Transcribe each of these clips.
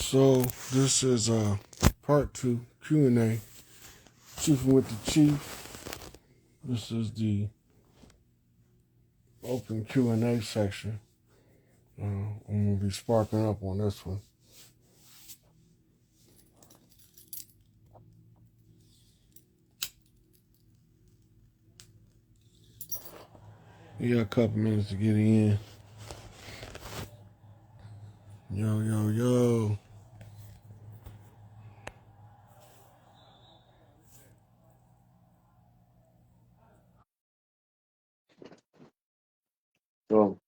So this is part two Q&A, Chiefing with the Chief. This is the open Q&A section. I'm gonna be sparking up on this one. You got a couple minutes to get in. Yo, yo, yo. So,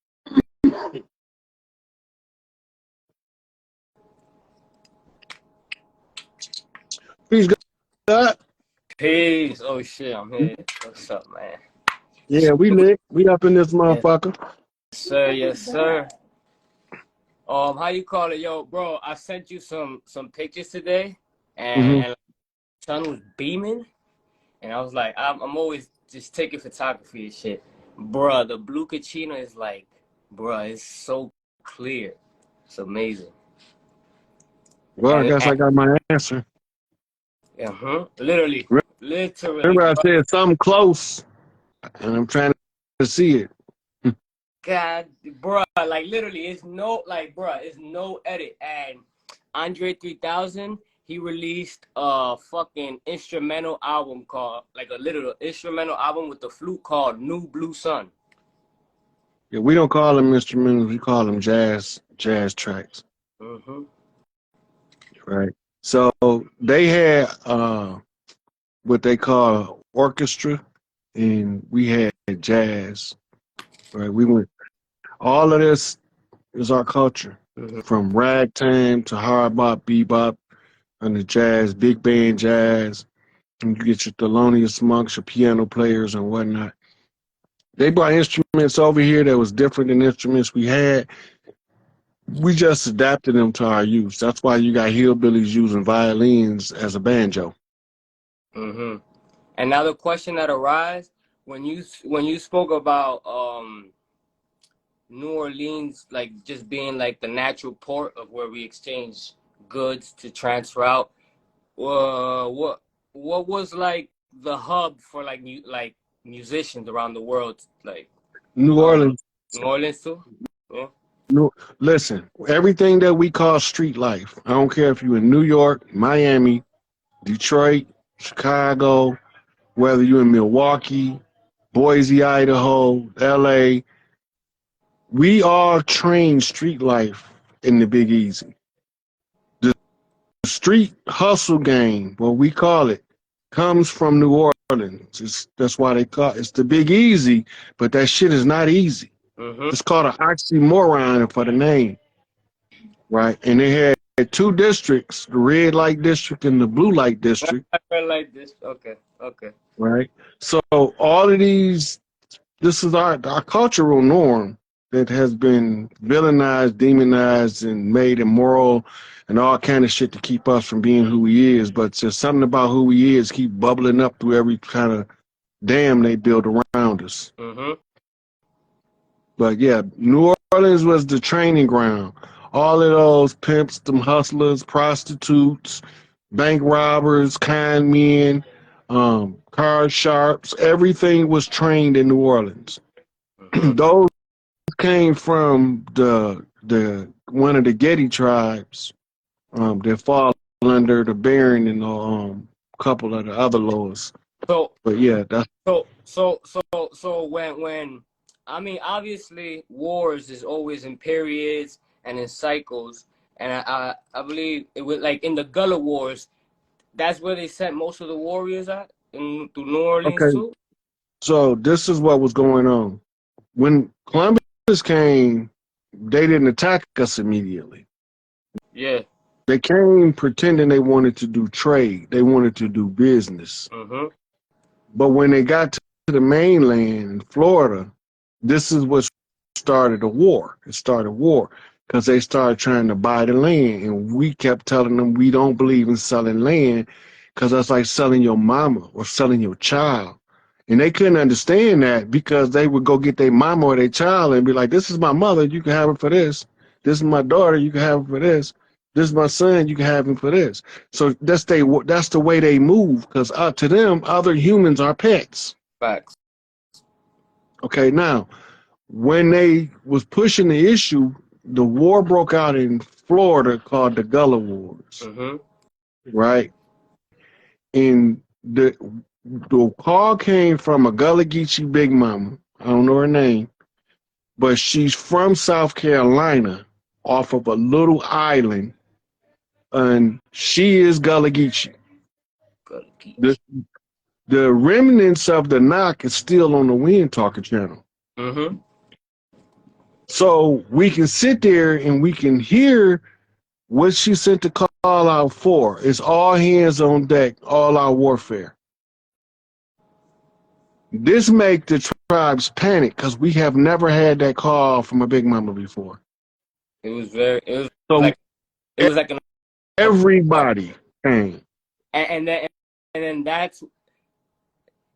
please God. Peace. Oh shit, I'm here. What's up, man? Yeah, we lit. We up in this Yes, motherfucker. sir. Yes, sir. How you call it, yo, bro? I sent you some pictures today, Mm-hmm. and the sun was beaming, and I was like, I'm always just taking photography and shit, bruh. The blue Kachina is like, bruh, it's so clear. It's amazing. Well, I guess I got my answer. Literally, literally, Remember I bro. said something close, and I'm trying to see it. God, bruh, like literally, it's no edit. And Andre 3000, he released a fucking instrumental album called, like a literal instrumental album with the flute called New Blue Sun. Yeah, we don't call them instrumentals. We call them jazz tracks. Mm-hmm. Right. So they had what they call orchestra, and we had jazz. Right. We went. All of this is our culture, Mm-hmm. from ragtime to hard bop, bebop, and the jazz, big band jazz. And you get your Thelonious Monks, your piano players, and whatnot. They brought instruments over here that was different than instruments we had. We just adapted them to our use. That's why you got hillbillies using violins as a banjo. Mm-hmm. And now the question that arises when you spoke about New Orleans, like just being like the natural port of where we exchange goods to transfer out. What was like the hub for like musicians around the world, like New uh Orleans. New Orleans too? Yeah. No, listen, everything that we call street life, I don't care if you're in New York, Miami, Detroit, Chicago, whether you're in Milwaukee, Boise, Idaho, LA, we all train street life in the Big Easy. The street hustle game, what we call it, comes from New Orleans. That's why they call it's the Big Easy, but that shit is not easy. Mm-hmm. It's called an oxymoron for the name. Right? And they had two districts, the red light district and the blue light district, I felt like this. Okay. Okay. right? So all of these, this is our cultural norm that has been villainized, demonized, and made immoral and all kind of shit to keep us from being who he is. But just something about who he is keep bubbling up through every kind of dam they build around us. Mm-hmm. But yeah, New Orleans was the training ground. All of those pimps, them hustlers, prostitutes, bank robbers, con men, card sharps, everything was trained in New Orleans. Mm-hmm. Those came from the one of the Getty tribes that fall under the Baron and couple of the other laws. So But yeah, that's so when I mean, obviously wars is always in periods and in cycles, and I believe it was like in the Gullah Wars. That's where they sent most of the warriors at, to New Orleans okay. too. So this is what was going on. When Columbus came, they didn't attack us immediately. Yeah. They came pretending they wanted to do trade. They wanted to do business. Mm-hmm. But when they got to the mainland in Florida, this is what started a war. It started war because they started trying to buy the land. And we kept telling them we don't believe in selling land because that's like selling your mama or selling your child. And they couldn't understand that because they would go get their mama or their child and be like, this is my mother, you can have it for this. This is my daughter, you can have it for this. This is my son. You can have him for this. So that's the way they move. Because to them, other humans are pets. Facts. Okay, now when they was pushing the issue, the war broke out in Florida called the Gullah Wars, Mm-hmm. right? And the call came from a Gullah Geechee Big Mama. I don't know her name, but she's from South Carolina, off of a little island, and she is Gullah Geechee. Good geek. The the remnants of the knock is still on the Wind Talker channel. Mm-hmm. So we can sit there and we can hear what she sent the call out for. It's all hands on deck, all out warfare. This make the tribes panic because we have never had that call from a Big Mama before. It was very. It was So like. It was like an. everybody came. And then that's.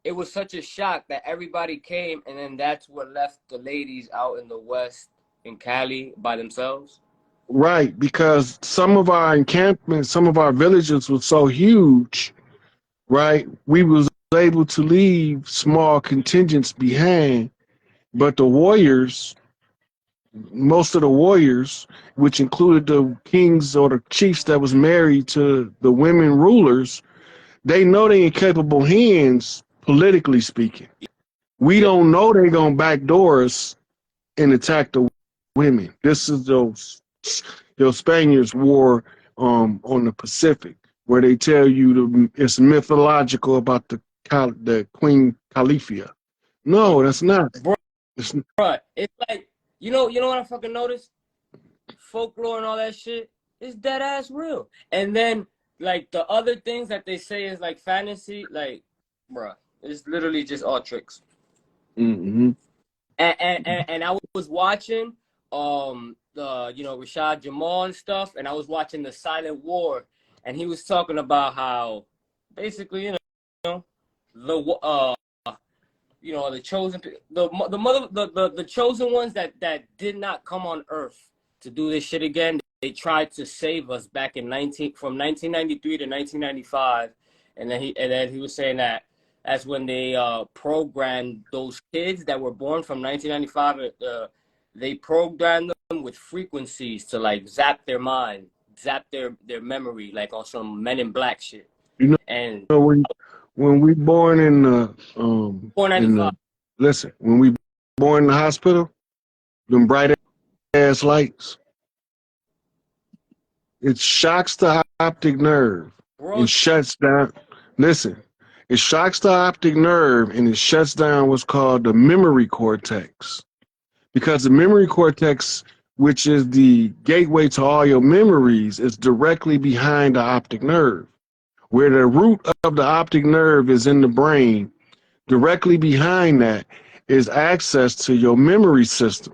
It was such a shock that everybody came, and then that's what left the ladies out in the West in Cali by themselves. Right, because some of our encampments, some of our villages were so huge, right? We was able to leave small contingents behind, but the warriors, most of the warriors, which included the kings or the chiefs that was married to the women rulers, they know they in capable hands, politically speaking. We Yeah, don't know they gonna backdoor us and attack the women. This is those Spaniards war on the Pacific, where they tell you it's mythological about the Queen Califia. No, that's not. bro, It's, it's like you know what I fucking noticed? Folklore and all that shit is dead ass real. And then like the other things that they say is like fantasy, like, bruh, it's literally just all tricks. mm-hmm. And I was watching the Rashad Jamal and stuff, and I was watching the Silent War, and he was talking about how basically the the chosen the chosen ones that did not come on Earth to do this shit again. They tried to save us back in 1993 to 1995, and then he was saying that that's when they programmed those kids that were born from 1995. They programmed them with frequencies to like zap their mind, zap their memory, like on some Men in Black shit. You And know when we born in 495. the listen, when we born in the hospital, them bright ass lights, it shocks the optic nerve Bro, and shuts down. Listen, it shocks the optic nerve and it shuts down what's called the memory cortex. Because the memory cortex, which is the gateway to all your memories, is directly behind the optic nerve. Where the root of the optic nerve is in the brain, directly behind that is access to your memory system.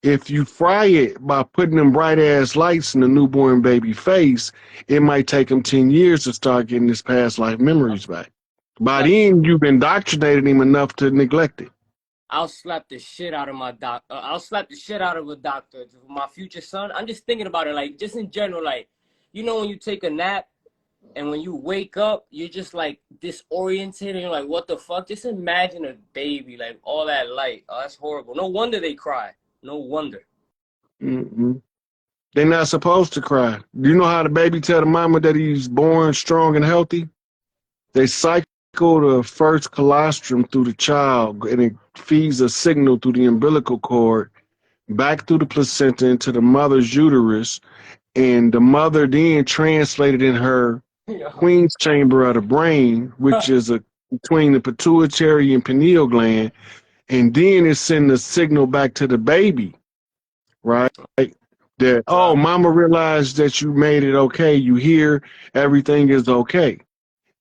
If you fry it by putting them bright ass lights in the newborn baby face, it might take them 10 years to start getting his past life memories back. By like then, you've indoctrinated him enough to neglect it. I'll slap the shit out of my doctor. I'll slap the shit out of a doctor. My future son. I'm just thinking about it, like just in general, like when you take a nap and when you wake up, you're just like disoriented and you're like, what the fuck? Just imagine a baby, like all that light. Oh, that's horrible. No wonder they cry. No wonder. Mm-mm. They're not supposed to cry. Do you know how the baby tell the mama that he's born strong and healthy? They cycle the first colostrum through the child and it feeds a signal through the umbilical cord back through the placenta into the mother's uterus. And the mother then translated in her queen's chamber of the brain, which is between the pituitary and pineal gland. And then it sends a signal back to the baby, right? That, oh, Right. mama realized that you made it okay. You hear everything is okay.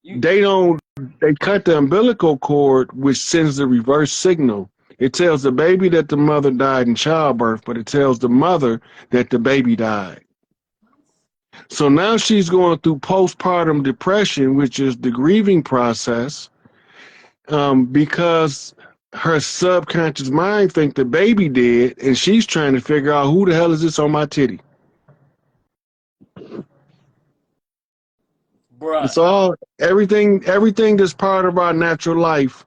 You They cut the umbilical cord, which sends the reverse signal. It tells the baby that the mother died in childbirth, but it tells the mother that the baby died. So now she's going through postpartum depression, which is the grieving process, because her subconscious mind think the baby dead, and she's trying to figure out who the hell is this on my titty. bruh. It's all everything that's part of our natural life,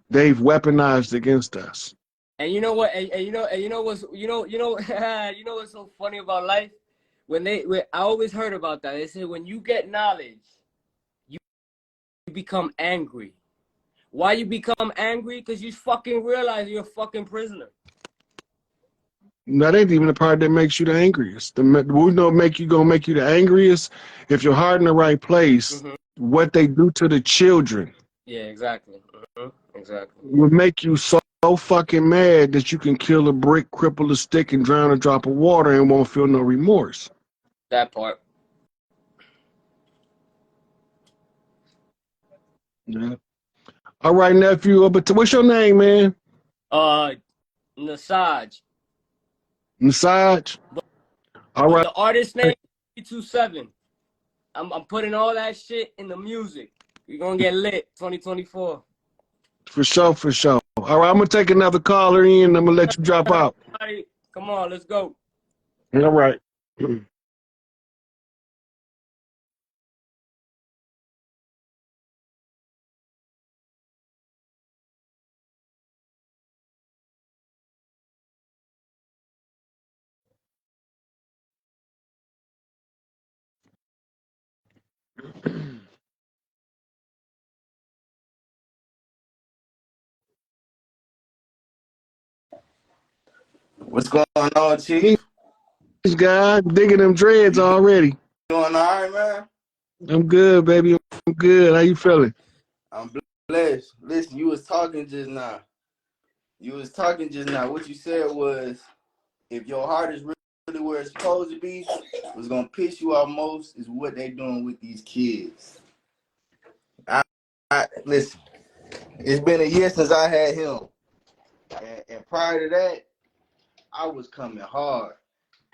they've weaponized against us. And you know what? And you know what's you know what's so funny about life? I always heard about that. They say when you get knowledge, you become angry. Why you become angry? Because you fucking realize you're a fucking prisoner. That ain't even the part that makes you the angriest. We know gonna make you the angriest if your heart in the right place. Mm-hmm. What they do to the children Yeah, exactly. Mm-hmm. Exactly. would make you so fucking mad that you can kill a brick, cripple a stick, and drown a drop of water and won't feel no remorse. That part. Yeah. All right, nephew. But what's your name, man? Uh, Nasaj. Masaj. All But right, the artist name 327. I'm putting all that shit in the music. You're gonna get lit 2024. for sure, for sure. All right, I'm gonna take another caller in. I'm gonna let you drop out. Everybody, come on, let's go. All right. What's going on, Chief? This guy digging them dreads You already. doing all right, man? I'm good, baby. I'm good. How you feeling? I'm blessed. Listen, you was talking just now. What you said was, if your heart is really where it's supposed to be, what's gonna piss you off most is what they doing with these kids. Listen. It's been a year since I had him, and prior to that, I was coming hard.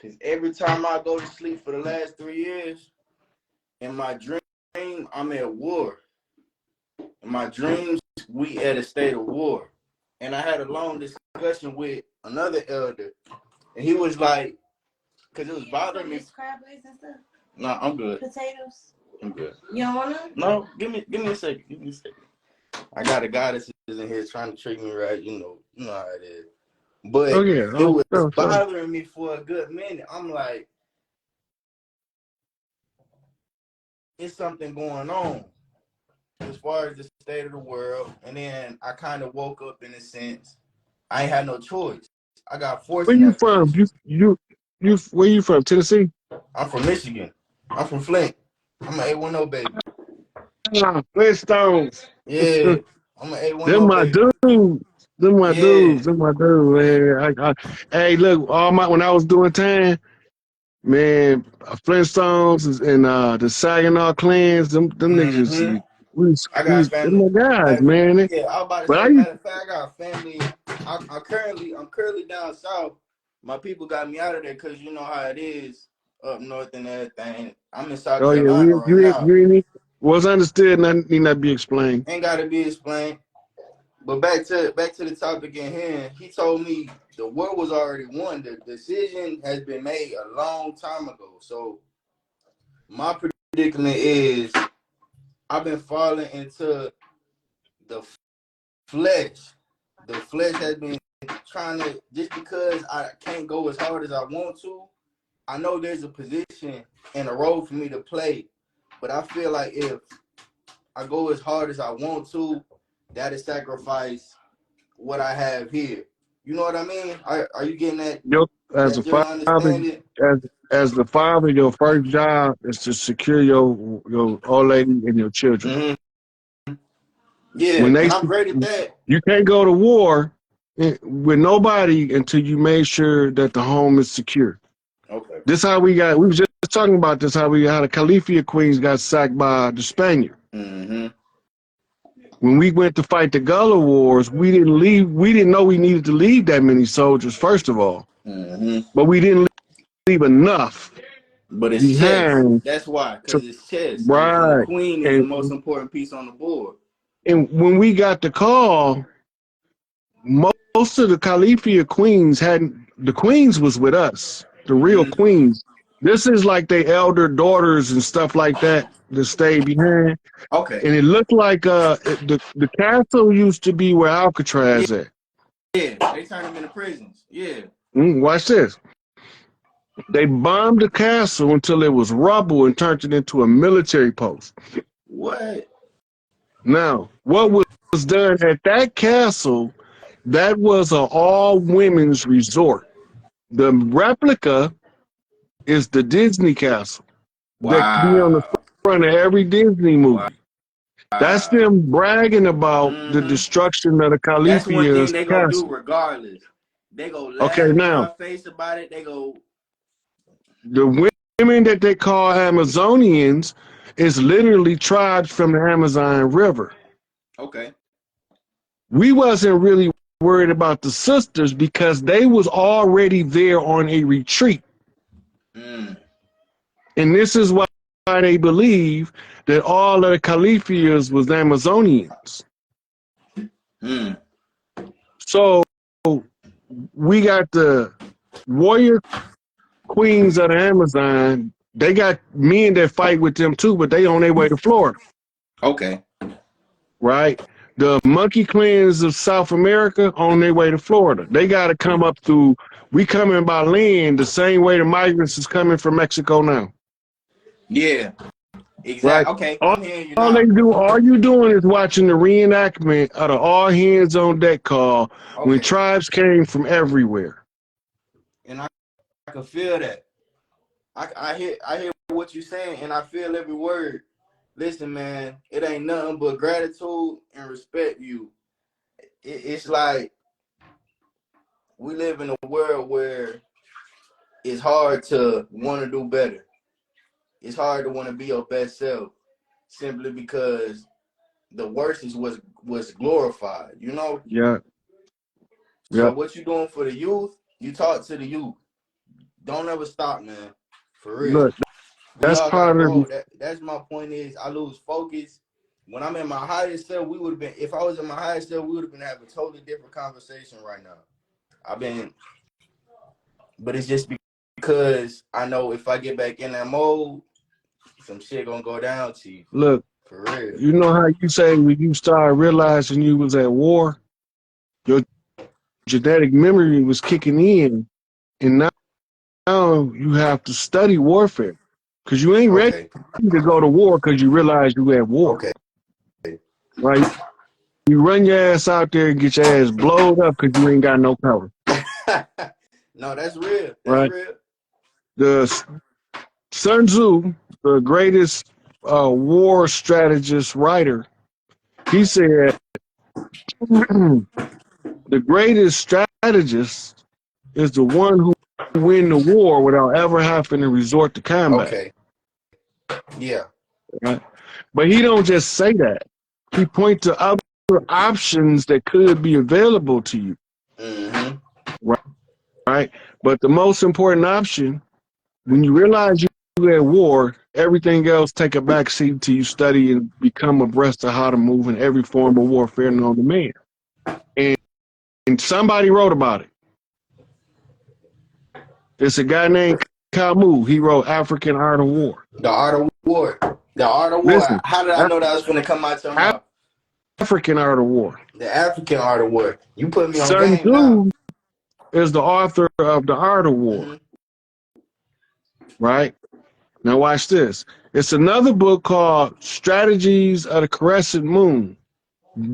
Cause every time I go to sleep for the last 3 years, in my dream, I'm at war. In my dreams, we at a state of war. And I had a long discussion with another elder, and he was like, because it was bothering me. Crab legs and stuff. No, I'm good. Potatoes. I'm good. You don't want to? No, give me a second. Give me a second. I got a guy that's in here trying to treat me right. You know how it is. Oh But yeah. it Oh, was so. bothering me for a good minute. I'm like, it's something going on as far as the state of the world. And then I kind of woke up in a sense. I ain't had no choice. I got forced Where in you that from? position. You. Where you from? Tennessee. I'm from Michigan. I'm from Flint. I'm an A10 baby. Ah, Flintstones. Yeah, I'm an Them A10 my baby. dudes. Them my Yeah. dudes. Them my dudes, man. Hey, look, all my when I was doing time, man, Flintstones and the Saginaw clans, them niggas used to Mm-hmm. be I we got them family. my guys, Matter, man. yeah, I was about to But I say. used Matter of fact, I got family. I'm currently down south. My people got me out of there because you know how it is up north and everything. I'm in South oh yeah, Carolina right now. you ain't was understood, and need not be explained. Ain't got to be explained. But back to the topic at hand. He told me the war was already won. The decision has been made a long time ago. So my predicament is I've been falling into the flesh. The flesh has been trying to, just because I can't go as hard as I want to. I know there's a position and a role for me to play, but I feel like if I go as hard as I want to, that'll sacrifice what I have here. You know what I mean? Are you getting that? Your as a That general father, understanding? as as the father, your first job is to secure your old lady and your children. Mm-hmm. Yeah, When they and I'm great at that. you can't go to war with nobody until you made sure that the home is secure. Okay. This how we was just talking about this how the Califia queens got sacked by the Spaniard. Mm-hmm. When we went to fight the Gullah Wars, we didn't know we needed to leave that many soldiers, first of all. Mm-hmm. But we didn't leave enough But it's chess. behind That's why, to because it's chess, and the ride. queen is the And most important piece on the board. and when we got the call, most of the Califia queens hadn't the queens was with us. The real Mm-hmm. queens. This is like their elder daughters and stuff like that that stayed behind. Okay. And it looked like the castle used to be where Yeah, Alcatraz at. yeah. They turned them into prisons. Yeah. Watch this. They bombed the castle until it was rubble and turned it into a military post. What? Now, what was done at that castle, that was an all women's resort. The replica is the Disney castle that be on the Wow. front of every Disney movie. That's Wow. them bragging about the Mm-hmm. destruction of the That's one thing Califia's they gonna do castle. regardless. They go Okay, laugh in now, our face about it. They go, the women that they call Amazonians is literally tribes from the Amazon River. okay. We wasn't really worried about the sisters because they was already there on a retreat. Mm. And this is why they believe that all of the Califias was Amazonians. Mm. So we got the warrior queens of the Amazon. They got men that fight with them too, but they on their way to Florida, Okay. right? The monkey clans of South America on their way to Florida. They got to come up through. We coming by land the same way the migrants is coming from Mexico now, Yeah. right? Exactly. Okay. All, I'm hearing you all they now. do, all you doing is watching the reenactment of the all hands on deck call when Okay. tribes came from everywhere. And I can feel that. I hear what you're saying, and I feel every word. Listen, man, it ain't nothing but gratitude and respect. It's like we live in a world where it's hard to want to do better. It's hard to want to be your best self simply because the worst is was glorified. You know. Yeah, So yeah. what you doing for the youth? You talk to the youth. Don't ever stop, man. For real. Look, We that's all gotta part of grow. That's my point is I lose focus. When I'm in my highest self, we would have been if I was in my highest self, we would have been having a totally different conversation right now. I've been but it's just because I know if I get back in that mode, some shit gonna go down to you. look. For real. You know how you say when you started realizing you was at war, your genetic memory was kicking in, and now you have to study warfare because you ain't ready Okay. to go to war because you realize you at war, Okay. right? You run your ass out there and get your ass blowed up because you ain't got no power, No, that's real. That's right? real. The Sun Tzu, the greatest war strategist writer, he said the greatest strategist is the one who win the war without ever having to resort to combat. Okay. Yeah. Right? But he don't just say that. He point to other options that could be available to you. Mm-hmm. Right? Right? But the most important option, when you realize you're at war, everything else take a back seat till you study and become abreast of how to move in every form of warfare known to man. And, and somebody wrote about it. It's a guy named Camus. He wrote African Art of War. The art of war. The art of war. Listen, How did I know that was gonna come out your mouth? African Art of War. The African art of war. You put me on Sun game now. Tzu is the author of The Art of War, Mm-hmm. right? Now watch this. It's another book called Strategies of the Crescent Moon.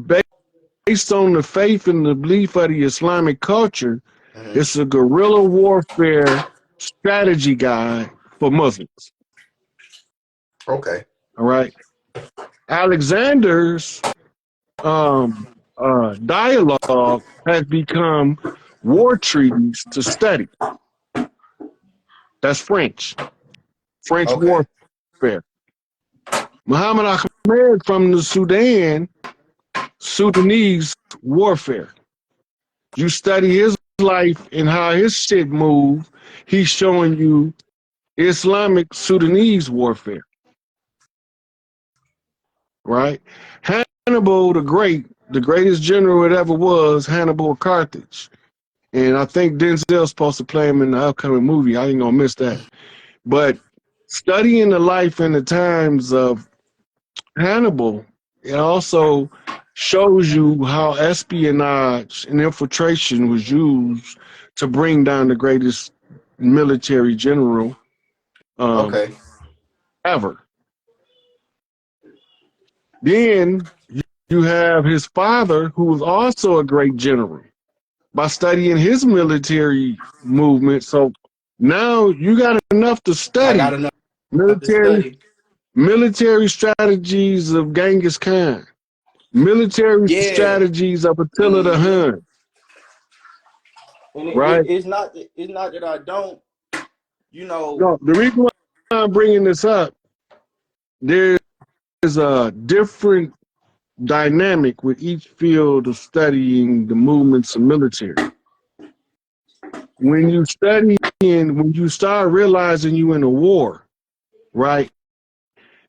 Based on the faith and the belief of the Islamic culture, Mm-hmm. it's a guerrilla warfare strategy guide for Muslims. Okay. All right. Alexander's dialogue has become war treaties to study. That's French Okay. warfare. Muhammad Ahmed from the Sudanese warfare. You study his life and how his shit moved. He's showing you Islamic Sudanese warfare, right? Hannibal the Great, the greatest general it ever was, Hannibal of Carthage. And I think Denzel's supposed to play him in the upcoming movie. I ain't gonna miss that. But studying the life and the times of Hannibal, it also shows you how espionage and infiltration was used to bring down the greatest military general Okay. ever. Then you have his father, who was also a great general, by studying his military movement. So now you got enough to I got study enough to military study. military strategies of Genghis Khan, military Yeah. strategies of Attila the Mm-hmm. Hun, And right? it's not that I don't, you know. No, the reason why I'm bringing this up, there's a different dynamic with each field of studying the movements of military. When you study and when you start realizing you in a war, right?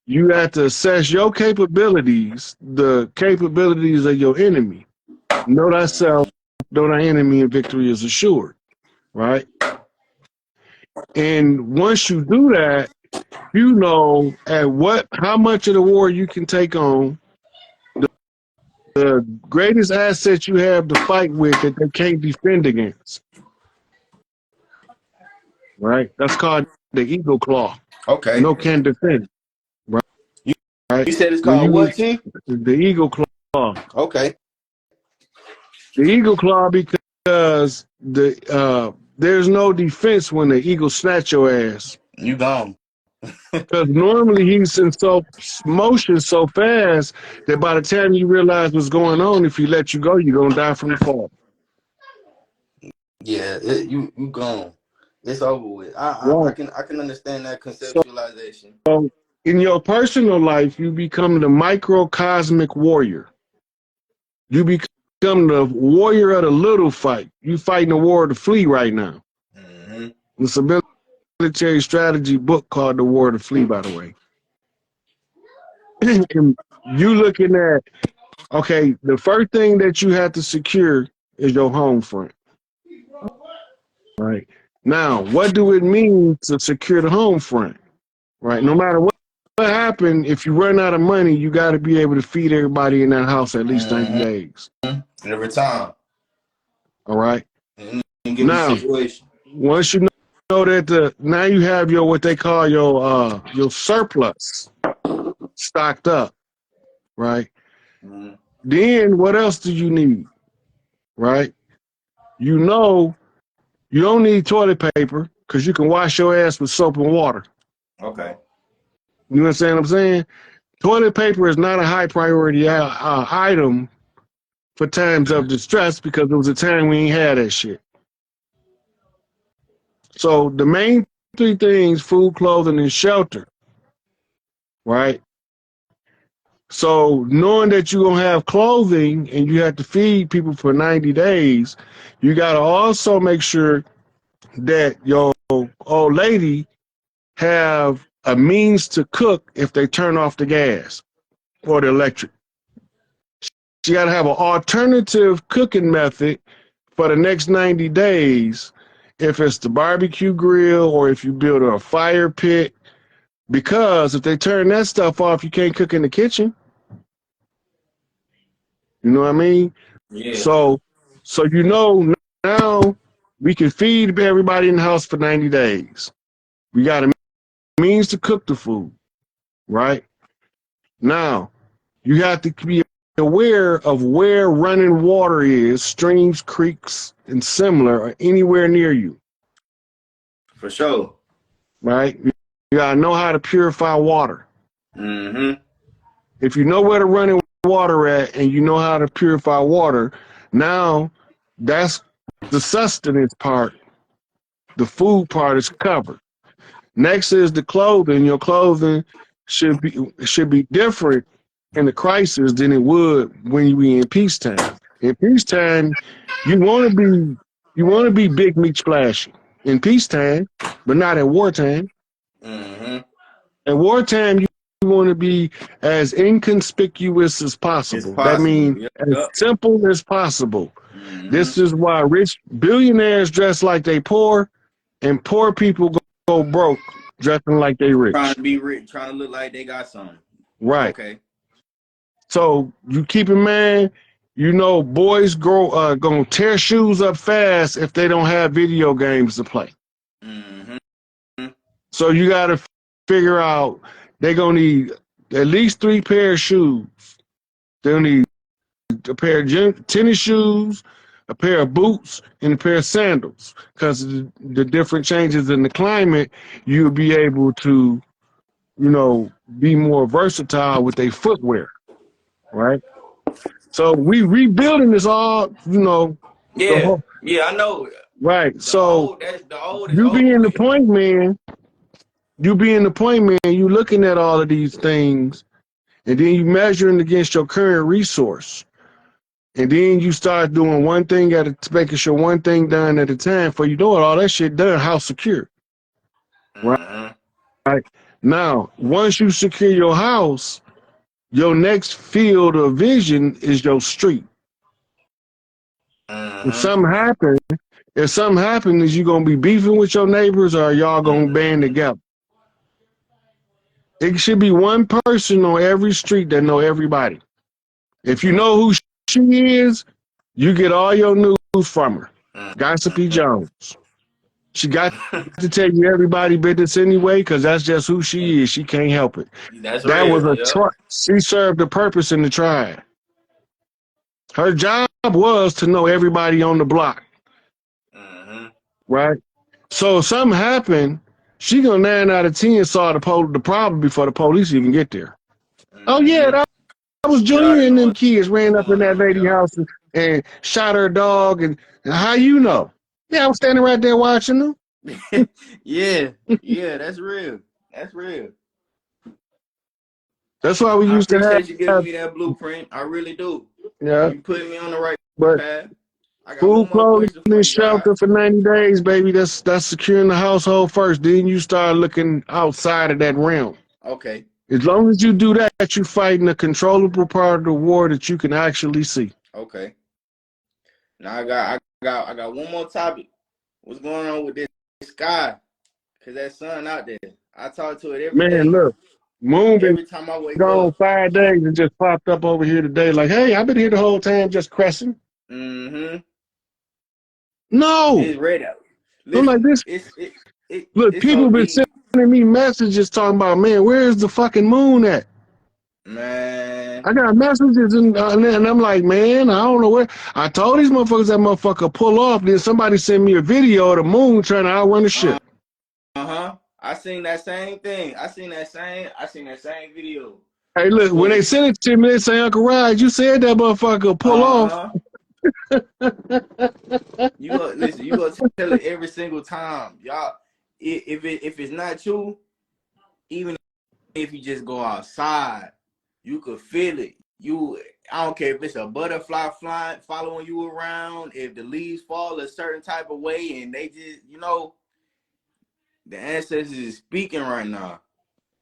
You have to assess your capabilities, the capabilities of your enemy. Know thyself, know thy enemy, and victory is assured, right? And once you do that, you know how much of the war you can take on, the greatest asset you have to fight with that they can't defend against, right? That's called the eagle claw. Okay. No can defend, right? You, Right? you said it's When called you what, Chief? the eagle claw, Okay. the eagle claw because there's no defense when the eagle snatch your ass. You gone. Because normally he's in so motion so fast that by the time you realize what's going on, if he let you go, you're gonna die from the fall. Yeah, you gone. It's over with. Right. I can understand that So conceptualization. in your personal life, you become the microcosmic warrior. You become the warrior of the little fight. You fighting the war to flee right now. Mm-hmm. It's a military strategy book called The War to Flee, by the way. And you looking at, okay, the first thing that you have to secure is your home front. Right. Now, what do it mean to secure the home front? Right. No matter what happened, if you run out of money, you got to be able to feed everybody in that house at least 90 Mm-hmm. days. Every time. All right. In a given Now, situation. once you know that now you have your what they call your surplus stocked up, right? Mm-hmm. Then what else do you need? Right? You know you don't need toilet paper because you can wash your ass with soap and water. Okay. You understand what I'm saying? Toilet paper is not a high priority item for times of distress because it was a time we ain't had that shit. So the main three things: food, clothing, and shelter. Right. So knowing that you're gonna have clothing and you have to feed people for 90 days, you gotta also make sure that your old lady have a means to cook if they turn off the gas or the electric. She got to have an alternative cooking method for the next 90 days if it's the barbecue grill or if you build a fire pit. Because if they turn that stuff off, you can't cook in the kitchen. You know what I mean? Yeah. So, now we can feed everybody in the house for 90 days. We got a means to cook the food, right? Now, you have to be aware of where running water is, streams, creeks, and similar, or anywhere near you, For sure. right? You gotta know how to purify water. Mm-hmm. If you know where to run water at and you know how to purify water, now that's the sustenance part. The food part is covered. Next is the clothing. Your clothing should be different in the crisis than it would when you be in peacetime. In peacetime, you want to be big meat splashy in peacetime, but not in wartime. Mm-hmm. In wartime, you want to be as inconspicuous as It's possible. That possible. means Yep. as Yep. simple as possible. Mm-hmm. This is why rich billionaires dress like they poor and poor people go broke dressing like they Trying rich. to be rich, trying to look like they got something. Right. Okay. So you keep in mind, you know, boys gonna tear shoes up fast if they don't have video games to play. Mm-hmm. So you got to figure out they're gonna need at least 3 pair of shoes. They'll need a pair of tennis shoes, a pair of boots, and a pair of sandals. Because the different changes in the climate, you'll be able to, you know, be more versatile with their footwear, right? So we rebuilding this all, you know, the Yeah, whole, yeah, I know. right. The So old the old is you over being the with. point man, you looking at all of these things, and then you measuring against your current resource. And then you start doing one thing at a making sure one thing done at a time. For you know it, all that shit done, house secure. Right? Mm-hmm. Right. Now, once you secure your house, your next field of vision is your street. If Mm-hmm. something happens, is you gonna be beefing with your neighbors or y'all gonna band Mm-hmm. together. It should be one person on every street that know everybody. If you know who she is, you get all your news from her. Gossipy Jones. She got to tell you everybody business anyway, because that's just who she is. She can't help it. That's That was real. a Yep. she served a purpose in the tribe. Her job was to know everybody on the block, Mm-hmm. right? So if something happened, she gonna 9 out of 10 saw the problem before the police even get there. Oh yeah, Mm-hmm. that was She already Junior and know them kids ran what's up in going that on. lady Yep. house and shot her dog. And how you know? Yeah, I was standing right there watching them. Yeah, yeah, that's real. That's real. That's why we I used to appreciate you giving have, me that blueprint. I really do. yeah. You put me on the right But path. I got food, one more clothing, question for and you, God. shelter for 90 days, baby. That's securing the household first. Then you start looking outside of that realm. Okay. As long as you do that, you're fighting a controllable part of the war that you can actually see. Okay. Now I got one more topic. What's going on with this sky? Cause that sun out there. I talk to it every Man, day. look, moon been Every time I wake gone up. 5 days and just popped up over here today. Like, hey, I've been here the whole time just crescent. Mm-hmm. No, It's red out. I'm like Listen, this. Look, it's so people been deep, sending me messages talking about, man, where's the fucking moon at? man. I got messages and I'm like, man, I don't know where. I told these motherfuckers that motherfucker pull off. Then somebody sent me a video of the moon trying to outrun the Uh shit. huh. I seen that same thing. I seen that same video. Hey, look, when But they sent it to me, they say, Uncle Raj, you said that motherfucker pull off. uh huh. You go listen. You go tell it every single time, y'all. If it's not you, even if you just go outside, you could feel it. I don't care if it's a butterfly flying, following you around. If the leaves fall a certain type of way, and they just, the ancestors is speaking right now.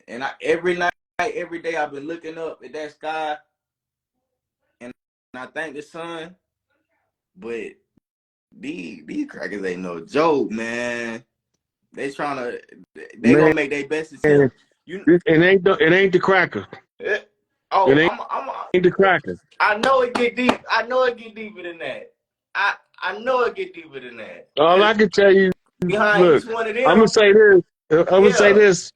And every night, every day, I've been looking up at that sky, and I thank the sun. But these crackers ain't no joke, man. They Man, gonna make their best attempt. it You, ain't the cracker. eh, It oh, ain't the cracker. I know it get deep. I know it get deeper than that. I know it get deeper than that. All I Cause can tell you, behind look, each one of I'm gonna them, say this. I'm gonna say yeah, this.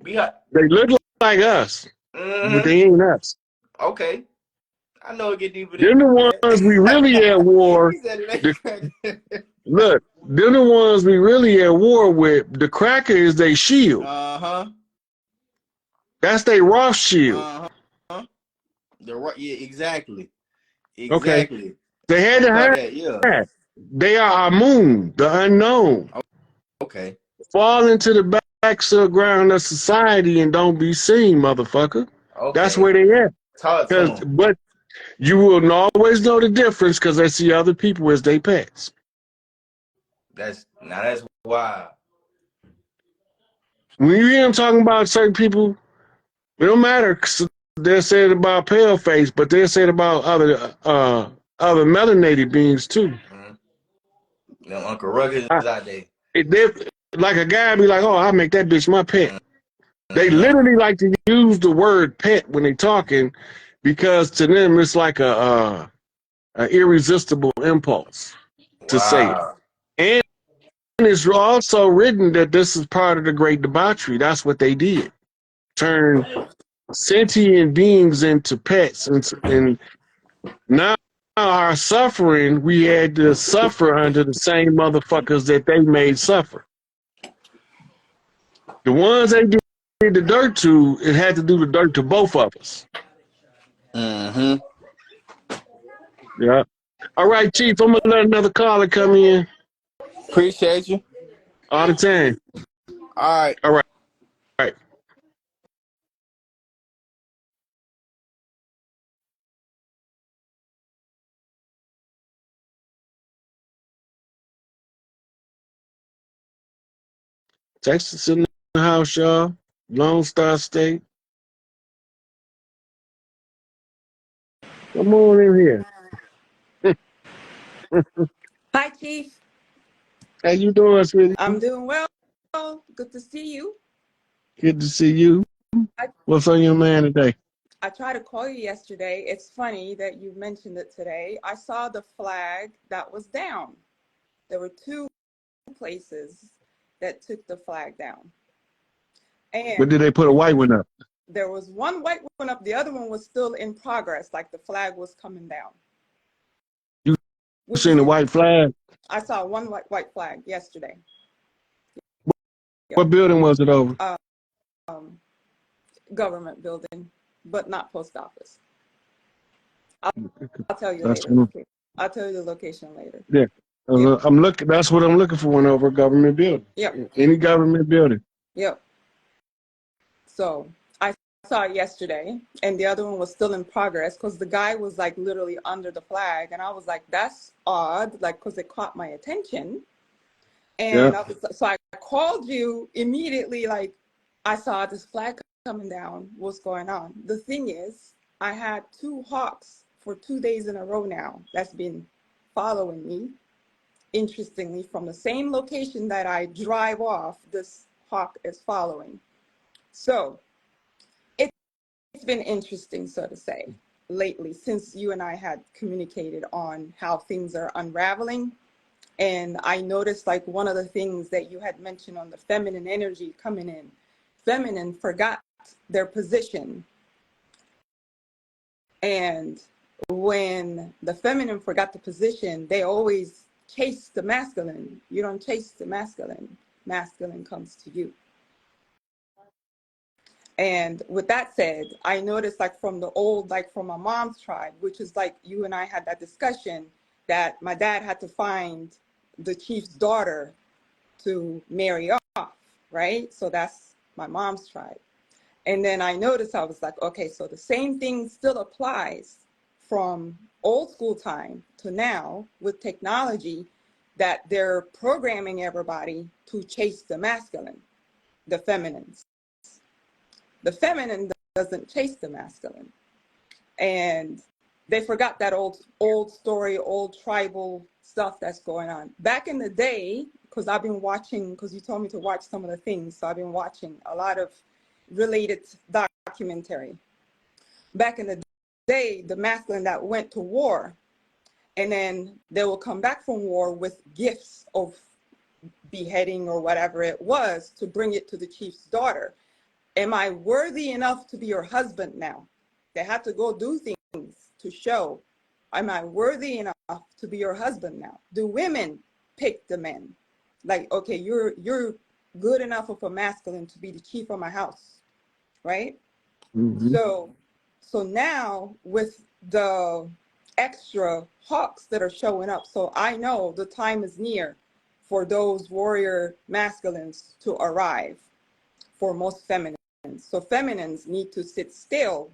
behind. They look like us, but Mm-hmm. they ain't us. Okay, I know it get deeper than They're the ones we really at that. war. He said The, it. look, they're the ones we really at war with. The cracker is they shield. Uh-huh. That's their Roth shield. Uh-huh. Yeah, exactly. Okay. Exactly. They had You to caught have that, yeah. that. They are our moon, the unknown. Okay. Fall into the backs of the ground of society and don't be seen, motherfucker. That's Okay. where they at. Talk to him. But you will always know the difference because they see other people as they pass. That's wild. When you hear them talking about certain people, it don't matter. They're saying about pale face, but they're saying about other melanated beings too. Mm-hmm. Them Uncle Rugged I, is out there. like a guy be like, oh, I make that bitch my pet. They Mm-hmm. literally like to use the word pet when they talking because to them it's like a irresistible impulse to say it. Wow. And it's also written that this is part of the great debauchery. That's what they did. Turn sentient beings into pets. And now our suffering, we had to suffer under the same motherfuckers that they made suffer. The ones they did the dirt to, it had to do the dirt to both of us. Mm-hmm. Yeah. All right, Chief, I'm going to let another caller come in Appreciate you. all the time. All right. All right. All right. Texas in the house, y'all. Lone Star State. Come on in here. Hi, Chief. How you doing, sweetie? I'm doing well. Good to see you. Good to see you. I, What's on your mind today? I tried to call you yesterday. It's funny that you mentioned it today. I saw the flag that was down. There were two places that took the flag down. But And did they put a white one up? there was one white one up, the other one was still in progress, like the flag was coming down. You Which seen is the white flag? I saw one white flag yesterday. Yep. What building was it over? Um, government building, but not post office. I'll tell you That's later. what, I'll tell you the location later. yeah. Yep. I'm looking. That's what I'm looking for. One over a government building. Yep. Any government building. Yep. So I saw it yesterday, and the other one was still in progress because the guy was like literally under the flag, and I was like, "That's odd," like because it caught my attention. Yeah. And so I called you immediately, like I saw this flag coming down. What's going on? The thing is, I had two hawks for 2 days in a row now that's been following me. Interestingly, from the same location that I drive off, this hawk is following. So it's been interesting, so to say, lately, since you and I had communicated on how things are unraveling. And I noticed like one of the things that you had mentioned on the feminine energy coming in, feminine forgot their position. And when the feminine forgot the position, they always chase the masculine. You don't chase the masculine. Masculine comes to you. And with that said, I noticed like from the old, like from my mom's tribe, which is like you and I had that discussion that my dad had to find the chief's daughter to marry off, right? So that's my mom's tribe. And then I noticed, I was like, okay, so the same thing still applies from old school time to now with technology, that they're programming everybody to chase the masculine, the feminines. The feminine doesn't chase the masculine. And they forgot that old story, old tribal stuff that's going on. Back in the day, because I've been watching, because you told me to watch some of the things, so I've been watching a lot of related documentary. Back in the day, the masculine that went to war, and then they will come back from war with gifts of beheading or whatever it was to bring it to the chief's daughter. Am I worthy enough to be your husband now? They have to go do things to show, am I worthy enough to be your husband now? Do women pick the men? Like, okay, you're good enough of a masculine to be the chief of my house, right? Mm-hmm. So now with the extra hawks that are showing up, so I know the time is near for those warrior masculines to arrive for most feminines. So feminines need to sit still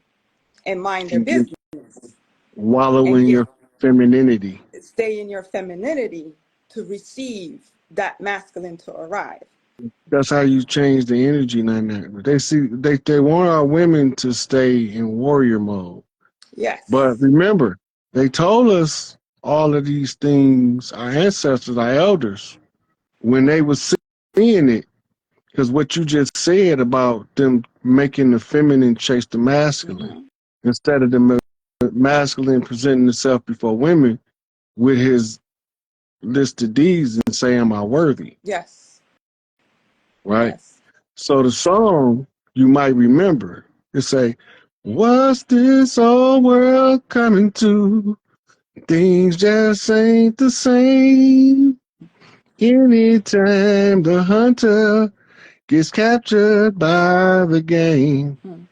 and mind their And just business wallow and in get your femininity. stay in your femininity to receive that masculine to arrive. That's how you change the energy dynamic. They want our women to stay in warrior mode. But Yes. remember, they told us all of these things, our ancestors, our elders, when they were seeing it because what you just said about them making the feminine chase the masculine Mm-hmm. instead of the masculine presenting itself before women with his list of deeds and say, "Am I worthy?" Yes. Right. Yes. So the song you might remember it say, "What's this old world coming to? Things just ain't the same. Anytime the hunter gets captured by the game." Mm.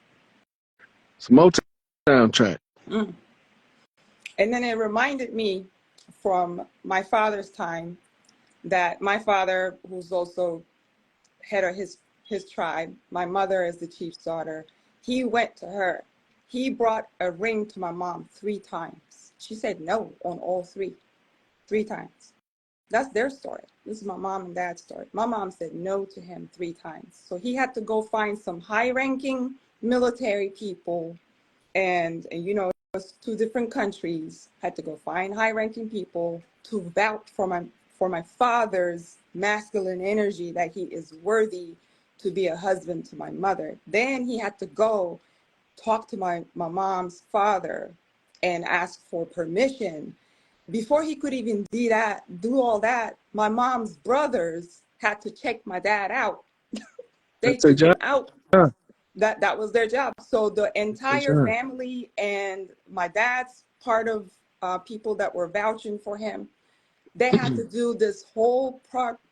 It's a Motown track. Mm. And then it reminded me from my father's time that my father, who's also head of his tribe, my mother is the chief's daughter, he went to her. He brought a ring to my mom 3 times. She said no on all three times. That's their story. This is my mom and dad's story. My mom said no to him 3 times. So he had to go find some high-ranking military people, and you know, it was 2 different countries. Had to go find high-ranking people to vouch for my father's masculine energy, that he is worthy to be a husband to my mother. Then he had to go talk to my mom's father and ask for permission. Before he could even do all that, my mom's brothers had to check my dad out. They That's a took job. him out. That was their job. So the That's a entire job. family and my dad's part of people that were vouching for him, they had to do this whole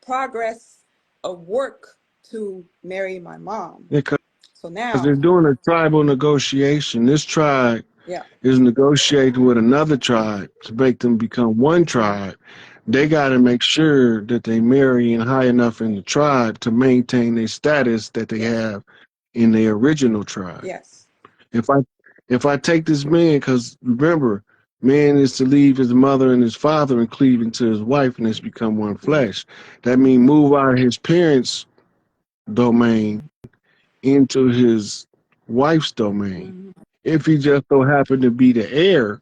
progress of work to marry my mom. Because So they're now, doing a tribal negotiation. This tribe yeah, is negotiating with another tribe to make them become one tribe. They got to make sure that they marry in high enough in the tribe to maintain their status that they yes, have in their original tribe. yes, If I if I take this man, because remember, man is to leave his mother and his father and cleave into his wife, and it's become one mm-hmm, flesh. That means move out of his parents' domain into his wife's domain. mm-hmm, If he just so happened to be the heir,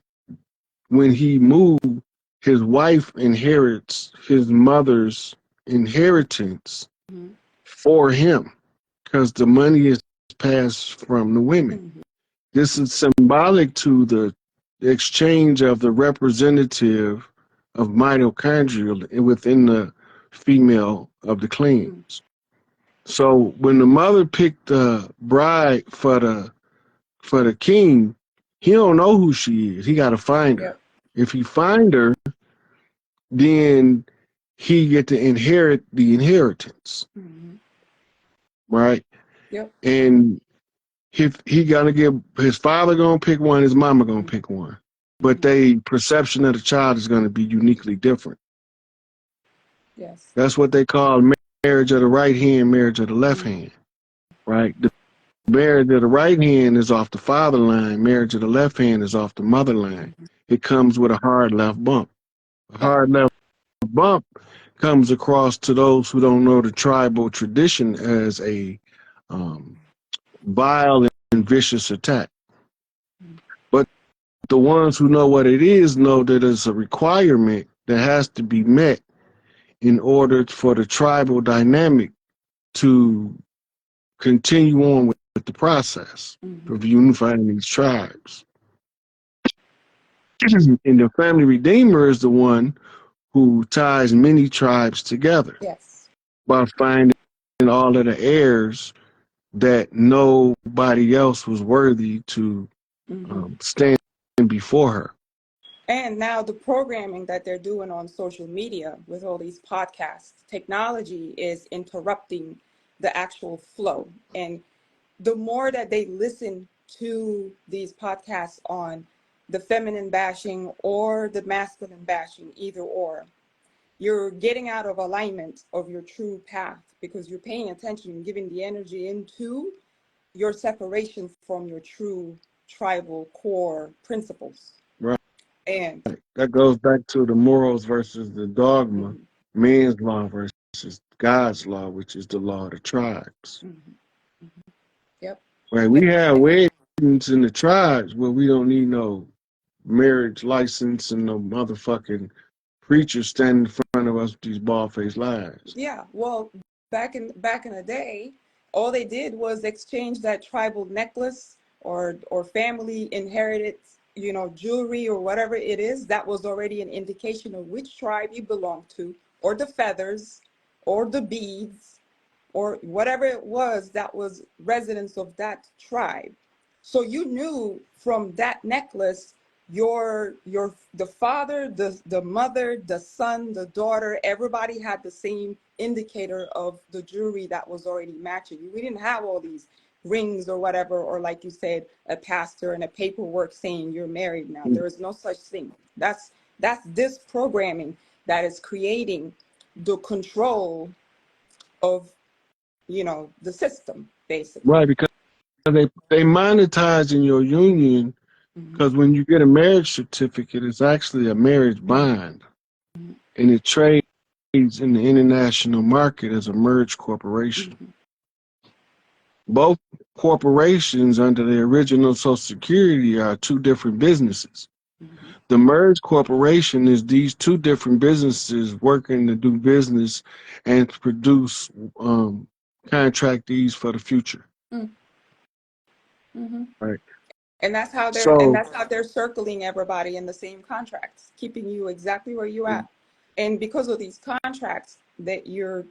when he moved, his wife inherits his mother's inheritance mm-hmm, for him because the money is passed from the women. mm-hmm. This is symbolic to the exchange of the representative of mitochondria within the female of the Mm-hmm. clans. So when the mother picked the bride for the king, he don't know who she is. He got to find her. Yep. If he find her, then he get to inherit the inheritance, Mm-hmm. right? Yep. And he gonna get his father gonna pick one, his mama gonna pick one, but Mm-hmm. they perception of the child is gonna be uniquely different. Yes. That's what they call marriage of the right hand, marriage of the left Mm-hmm. hand, right? The marriage of the right hand is off the father line. Marriage of the left hand is off the mother line. Mm-hmm. It comes with a hard left bump. A Yeah. hard left bump comes across to those who don't know the tribal tradition as a um, vile and vicious attack. Mm-hmm. But the ones who know what it is know that it's a requirement that has to be met in order for the tribal dynamic to continue on with the process Mm-hmm. of unifying these tribes. And the family redeemer is the one who ties many tribes together Yes. by finding all of the heirs that nobody else was worthy to Mm-hmm. stand before her. And now the programming that they're doing on social media with all these podcasts, technology is interrupting the actual flow. And the more that they listen to these podcasts on the feminine bashing or the masculine bashing, either or, you're getting out of alignment of your true path because you're paying attention and giving the energy into your separation from your true tribal core principles. Right. And That goes back to the morals versus the dogma, mhm, man's law versus God's law, which is the law of the tribes. mhm, yep. Right. We have weddings in the tribes where we don't need no marriage license and no motherfucking preacher standing in front of us with these bald faced lies. Yeah, well, back in the day, all they did was exchange that tribal necklace or family inherited, you know, jewelry or whatever it is. That was already an indication of which tribe you belong to, or the feathers, or the beads, or whatever it was that was residents of that tribe. So you knew from that necklace your the father, the mother, the son, the daughter, everybody had the same indicator of the jewelry that was already matching. We didn't have all these rings or whatever, or like you said, a pastor and a paperwork saying you're married now. There is no such thing. That's this programming that is creating the control of, you know, the system, basically. Right, because they monetize in your union, Mhm. because when you get a marriage certificate, it's actually a marriage bond, and it trades in the international market as a merged corporation. Mhm. Both corporations under the original Social Security are two different businesses. Mhm. The merged corporation is these two different businesses working to do business and to produce contractees for the future. Mhm. Mhm. Right. And So, that's how they're circling everybody in the same contracts, keeping you exactly where you at. And because of these contracts that you're,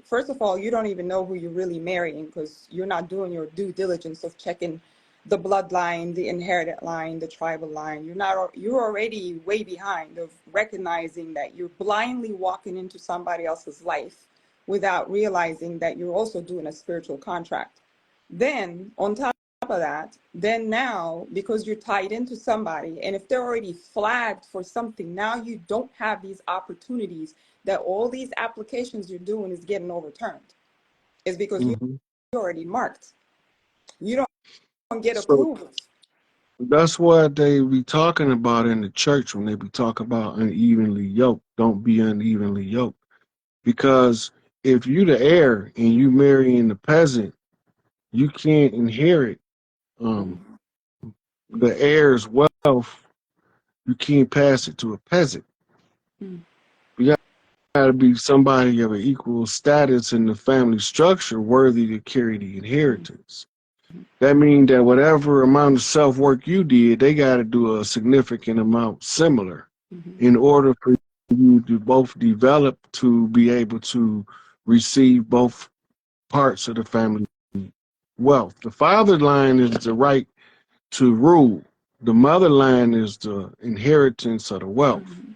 first of all, you don't even know who you're really marrying because you're not doing your due diligence of checking the bloodline, the inherited line, the tribal line. You're already way behind of recognizing that you're blindly walking into somebody else's life without realizing that you're also doing a spiritual contract. Then on top of that, then now, because you're tied into somebody, and if they're already flagged for something, now you don't have these opportunities that all these applications you're doing is getting overturned. Is because you're mhm. already marked. You don't get So approvals. that's what they be talking about in the church when they be talking about unevenly yoked. Don't be unevenly yoked. Because if you the heir and you marrying the peasant, you can't inherit um, Mhm. the heir's wealth. You can't pass it to a peasant. Mhm. You got to be somebody of an equal status in the family structure worthy to carry the inheritance. That means that whatever amount of self work you did, they got to do a significant amount similar Mhm. in order for you to both develop to be able to receive both parts of the family wealth. The father line is the right to rule. The mother line is the inheritance of the wealth, Mhm.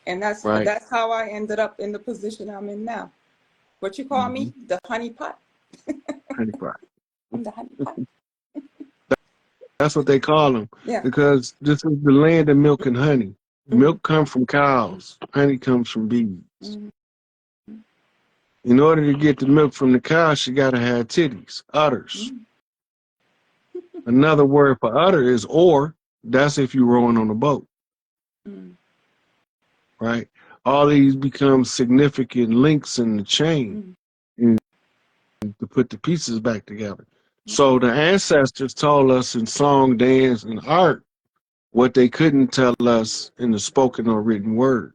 And right? that's how I ended up in the position I'm in now. What you call Mm-hmm. me? The honey pot. Honey pot. I'm the honey pot. That's what they call them Yeah. because this is the land of milk and honey. Mhm. Milk comes from cows. Honey comes from bees. Mhm. In order to get the milk from the cow, she got to have titties, udders. Mhm. Another word for udder is oar. That's if you're rowing on a boat, Mhm. right? All these become significant links in the chain Mhm. and to put the pieces back together. So the ancestors told us in song, dance, and art what they couldn't tell us in the spoken or written word,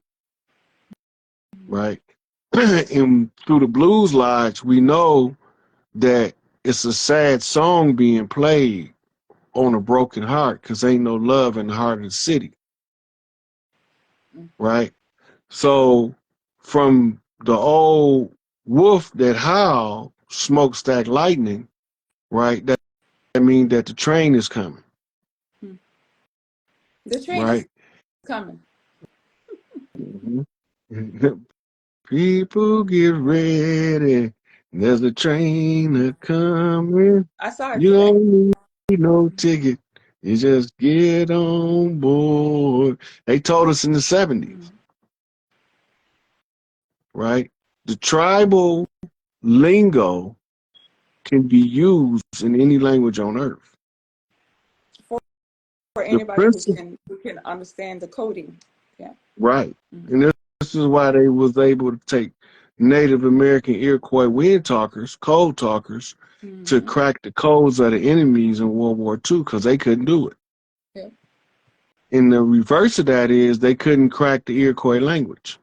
right? And through the blues lodge, we know that it's a sad song being played on a broken heart because ain't no love in the heart of the city, right? So from the old wolf that howl, smokestack lightning, right? That means that the train is coming, Mhm. The train is right? coming. Mhm. People get ready. There's a train a coming. I saw it You today. don't need no ticket. You just get on board. They told us in the 70s, Mhm. right? The tribal lingo can be used in any language on earth. For The anybody principle, who can understand the coding. Yeah. right? Mhm. And this is why they was able to take Native American Iroquois wind talkers, code talkers, to Mhm. crack the codes of the enemies in World War II because they couldn't do it. Yeah. And the reverse of that is they couldn't crack the Iroquois language.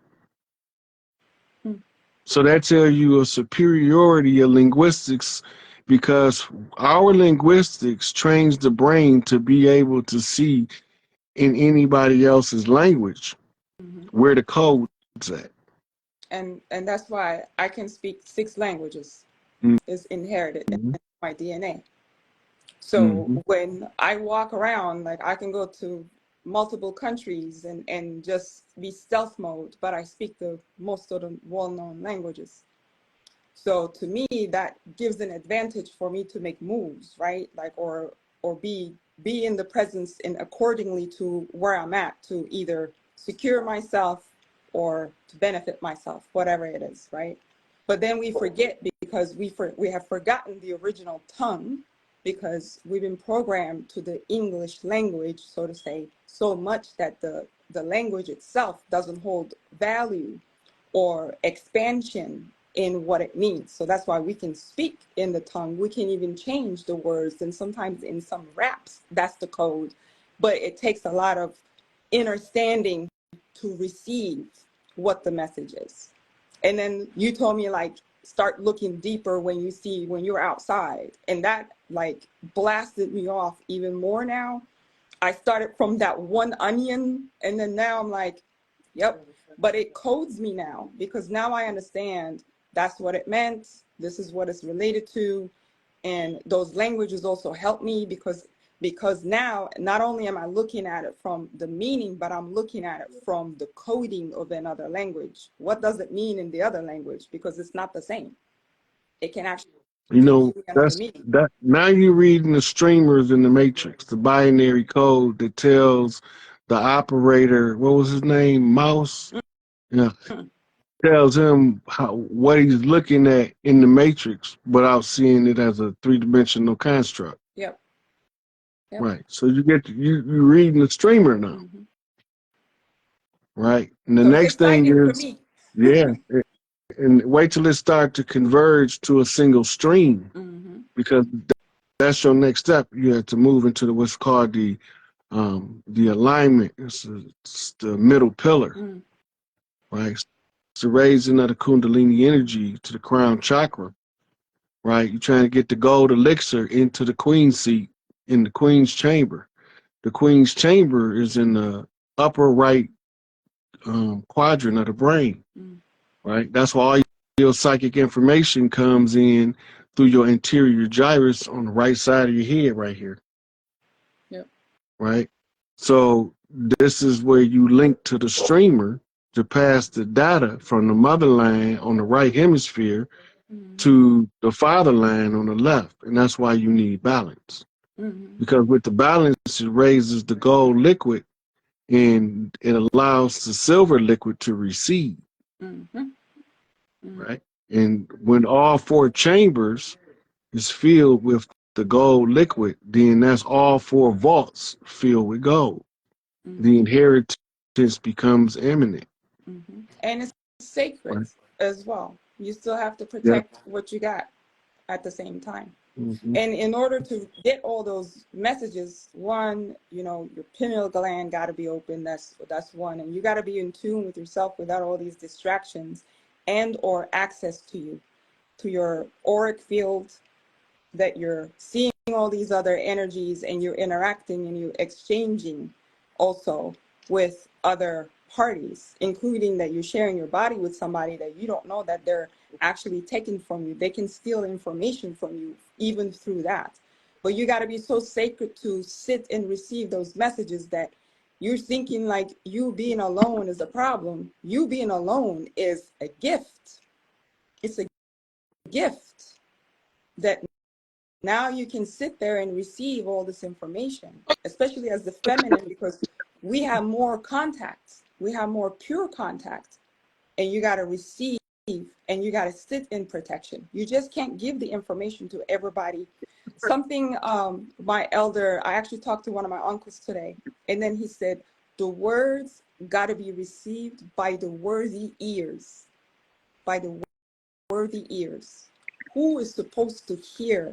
Mhm. So that tells you a superiority of linguistics, because our linguistics trains the brain to be able to see in anybody else's language Hmm. where the code's at. And that's why I can speak 6 languages. Is inherited in Mm-hmm. my DNA. So Mm-hmm. when I walk around, like I can go to multiple countries and just be stealth mode, but I speak the most of the well-known languages. So to me, that gives an advantage for me to make moves, right? Like, or be in the presence and accordingly to where I'm at to either secure myself or to benefit myself, whatever it is, right? But then we forget because we have forgotten the original tongue because we've been programmed to the English language, so to say, so much that the language itself doesn't hold value or expansion in what it means. So that's why we can speak in the tongue. We can even change the words. And sometimes in some raps, that's the code. But it takes a lot of understanding to receive what the message is. And then you told me, like, start looking deeper when you're outside. And that, like, blasted me off even more now. I started from that one onion, and then now I'm like, yep. But it codes me now because now I understand that's what it meant. This is what it's related to. And those languages also help me because now not only am I looking at it from the meaning, but I'm looking at it from the coding of another language. What does it mean in the other language? Because it's not the same. It can actually You give know, you another that's meaning. that. Now you're reading the streamers in the Matrix, the binary code that tells the operator, what was his name, Mouse? Yeah, Mhm. tells him what he's looking at in the Matrix without seeing it as a three-dimensional construct. Yep. Yep. Right. So you reading the streamer now, Hmm. right? And the So it's next thing exciting for is, me. yeah, and wait till it start to converge to a single stream, Hmm. because that's your next step. You have to move into what's called the alignment. It's the middle pillar, Mm. right? It's the raising of the Kundalini energy to the crown chakra, right? You're trying to get the gold elixir into the queen's seat in the queen's chamber. The queen's chamber is in the upper right quadrant of the brain, Mm. right? That's why all your psychic information comes in through your anterior gyrus on the right side of your head, right here, Yep. right? So this is where you link to the streamer to pass the data from the mother line on the right hemisphere Hmm. to the father line on the left, and that's why you need balance. Hmm. Because with the balance, it raises the gold liquid and it allows the silver liquid to recede, Hmm. Hmm. right? And when all 4 chambers is filled with the gold liquid, then that's all 4 vaults filled with gold. The Hmm. inheritance becomes imminent, Hmm. And it's sacred right? as well. You still have to Yeah. protect what you got at the same time. Mm-hmm. And in order to get all those messages, one, your pineal gland got to be open. That's one. And you got to be in tune with yourself without all these distractions and or access to your auric field, that you're seeing all these other energies and you're interacting and you're exchanging also with other parties, including that you're sharing your body with somebody that you don't know that they're actually taking from you. They can steal information from you even through that. But you got to be so sacred to sit and receive those messages that you're thinking like you being alone is a problem. You being alone is a gift. It's a gift that now you can sit there and receive all this information, especially as the feminine, because we have more contacts, we have more pure contact, and you got to receive and you got to sit in protection. You just can't give the information to everybody. Something my elder, I actually talked to one of my uncles today, and then he said, the words got to be received by the worthy ears, by the worthy ears. Who is supposed to hear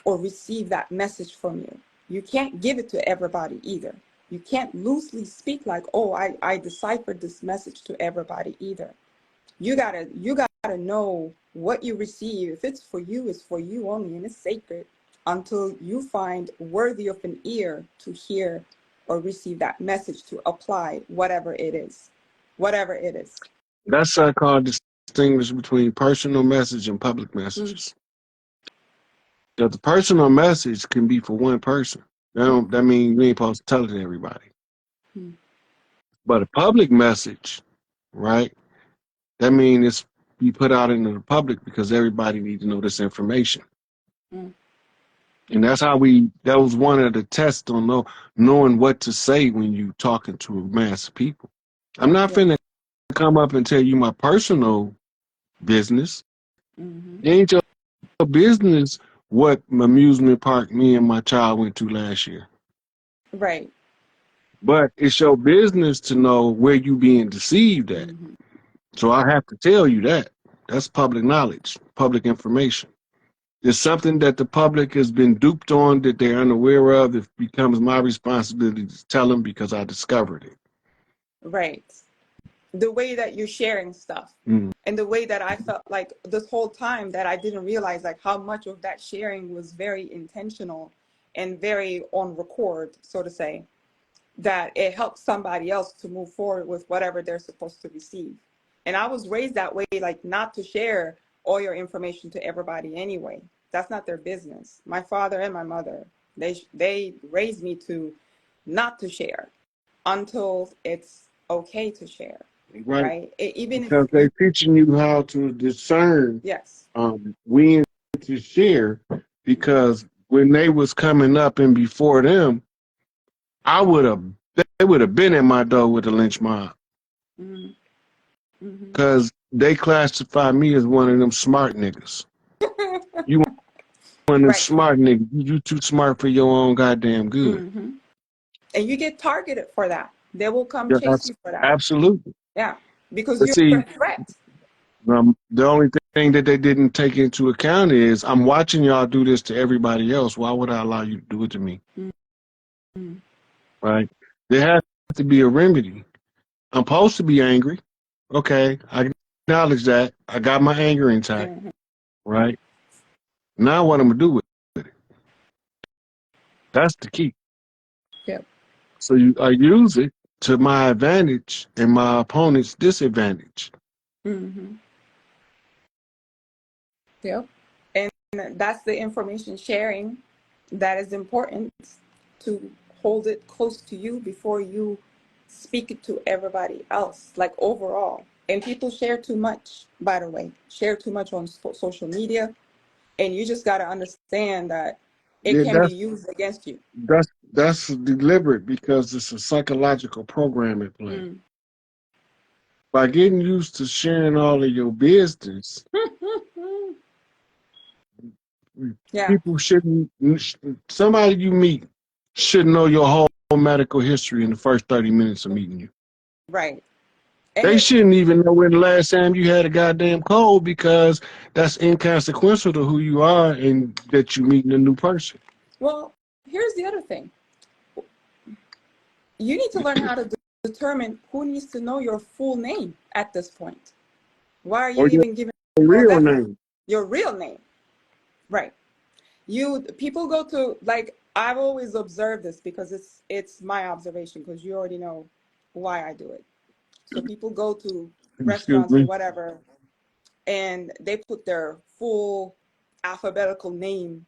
or receive that message from you? You can't give it to everybody either. You can't loosely speak like, oh, I deciphered this message to everybody either. You gotta to know what you receive. If it's for you, it's for you only, and it's sacred until you find worthy of an ear to hear or receive that message to apply whatever it is. Whatever it is. That's I call distinguish between personal message and public messages. That the personal message can be for one person. That means you ain't supposed to tell it to everybody. Mm. But a public message, right? That means it's be put out into the public because everybody needs to know this information. Mm. And that's how that was one of the tests on knowing what to say when you talking to a mass of people. I'm not Yeah. finna come up and tell you my personal business. Mm-hmm. It ain't your business what amusement park me and my child went to last year. Right. But it's your business to know where you being deceived at. Mm-hmm. So I have to tell you that. That's public knowledge, public information. It's something that the public has been duped on that they're unaware of. It becomes my responsibility to tell them because I discovered it. Right. The way that you're sharing stuff Mm. and the way that I felt like this whole time that I didn't realize like how much of that sharing was very intentional and very on record, so to say, that it helps somebody else to move forward with whatever they're supposed to receive. And I was raised that way, like not to share all your information to everybody anyway. That's not their business. My father and my mother, they raised me to not to share until it's okay to share, Right? right? Even if Because they're teaching you how to discern yes. when to share. Because when they was coming up and before them, they would have been at my door with a lynch mob. Mm-hmm. Mm-hmm. Because they classify me as one of them smart niggas. You one of them Right. smart niggas. You too smart for your own goddamn good. Mm-hmm. And you get targeted for that. They will come Yeah, chase you for that. absolutely. Yeah. Because But you're see, a threat. the only thing that they didn't take into account is I'm watching y'all do this to everybody else. Why would I allow you to do it to me? Mm-hmm. Right? There has to be a remedy. I'm supposed to be angry. Okay, I acknowledge that. I got my anger intact. Mm-hmm. Right? Now what I'm gonna do with it? That's the key. Yep. So I use it to my advantage and my opponent's disadvantage. Mm-hmm. Yep. And that's the information sharing that is important to hold it close to you before you speak it to everybody else, like overall. And people share too much, by the way, share too much on social media. And you just got to understand that it Yeah, can be used against you. that's deliberate because it's a psychological program at play. Mm. By getting used to sharing all of your business, Yeah, people shouldn't. Somebody you meet should know your whole medical history in the first 30 minutes of meeting you. right. And They it, shouldn't even know when the last time you had a goddamn cold because that's inconsequential to who you are and that you're meeting a new person. well, here's the other thing. You need to learn how to determine who needs to know your full name at this point. Why are you Or your even giving all real that? name. Your real name, right? People go to, like, I've always observed this because it's my observation because you already know why I do it. So people go to Excuse restaurants or me. whatever and they put their full alphabetical name.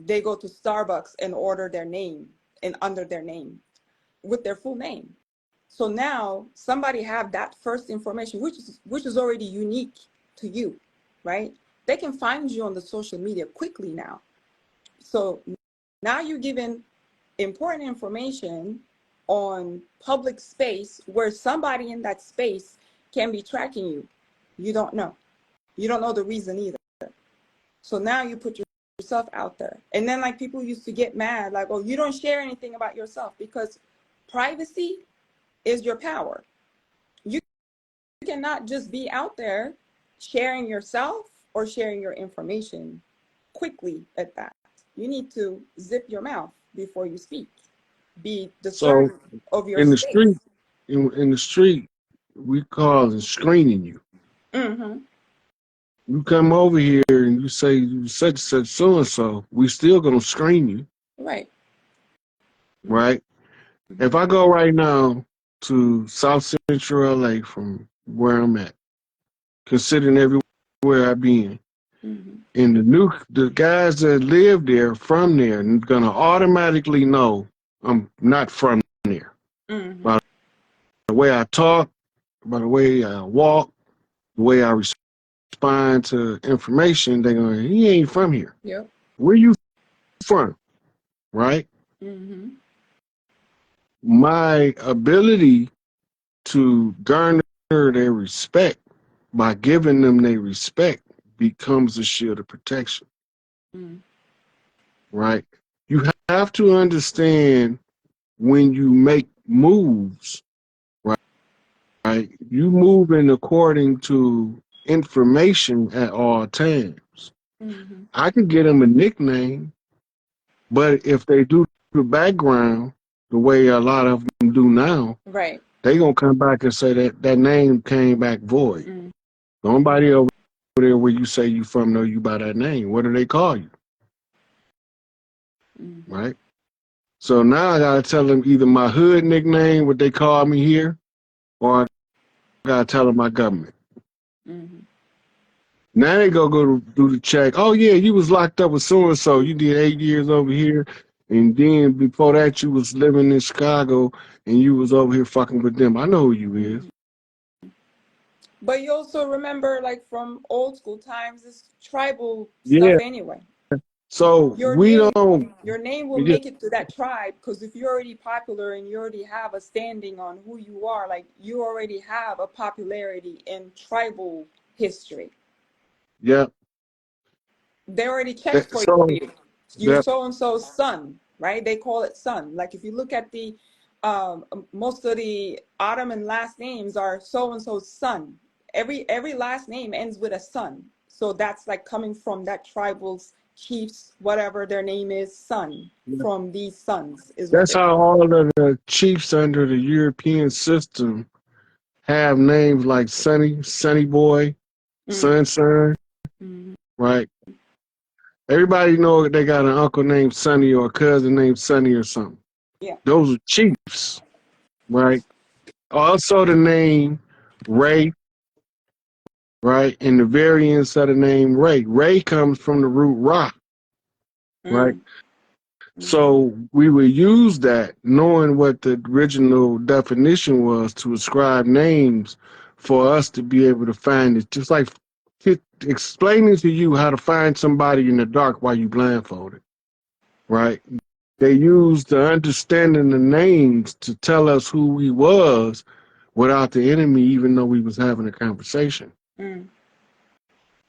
They go to Starbucks and order their name and under their name with their full name. So now somebody have that first information, which is already unique to you, right? They can find you on the social media quickly now. So now you're given important information on public space where somebody in that space can be tracking you. You don't know. You don't know the reason either. So now you put yourself out there. And then like people used to get mad, like, oh, you don't share anything about yourself because privacy is your power. You cannot just be out there sharing yourself or sharing your information quickly at that. You need to zip your mouth before you speak. Be So discerning of your in the street, space. in the street, we call it screening you. Mm-hmm. You come over here and you say you such so and so, we still gonna screen you, Right. right? If I go right now to South Central LA from where I'm at, considering everywhere I've been, Mm-hmm. and the guys that live there from there gonna automatically know I'm not from there Mm-hmm. by the way I talk, by the way I walk, the way I respond to information. They're going, he ain't from here. Yep. Where you from? Right? Mm-hmm. My ability to garner their respect by giving them their respect becomes a shield of protection. Mm-hmm. Right? You have to understand when you make moves, right? Right? You moving according to information at all times. Mm-hmm. I could get them a nickname, but if they do the background the way a lot of them do now, Right. they gonna come back and say that that name came back void. Mm-hmm. Nobody over there where you say you from know you by that name. What do they call you? Mm-hmm. Right? So now I gotta tell them either my hood nickname, what they call me here, or I gotta tell them my government. Mm-hmm. Now they go do the check. Oh yeah, you was locked up with so and so. You did 8 years over here, and then before that you was living in Chicago, and you was over here fucking with them. I know who you is. Mm-hmm. But you also remember, like from old school times, this tribal stuff Yeah. anyway. So Your we name, don't. your name will Yeah, make it to that tribe because if you're already popular and you already have a standing on who you are, like you already have a popularity in tribal history. yeah. They already checked for So you. You're yeah, so and so's son, right? They call it son. Like if you look at the most of the Ottoman last names are so and so's son. Every last name ends with a son. So that's like coming from that tribal's chiefs, whatever their name is, son. From these sons is what that's they're how called. all of the chiefs under the European system have names like Sonny, Sonny Boy, Mm, Son, mm, right? Everybody know they got an uncle named Sonny or a cousin named Sonny or something. yeah. Those are chiefs, right? Also the name Ray, right? And the variants of the name Ray. Ray comes from the root Ra, right? Mm, mm, So we would use that knowing what the original definition was to ascribe names for us to be able to find it. Just like explaining to you how to find somebody in the dark while you blindfolded, right? They used the understanding the names to tell us who we was without the enemy, even though we was having a conversation, mm.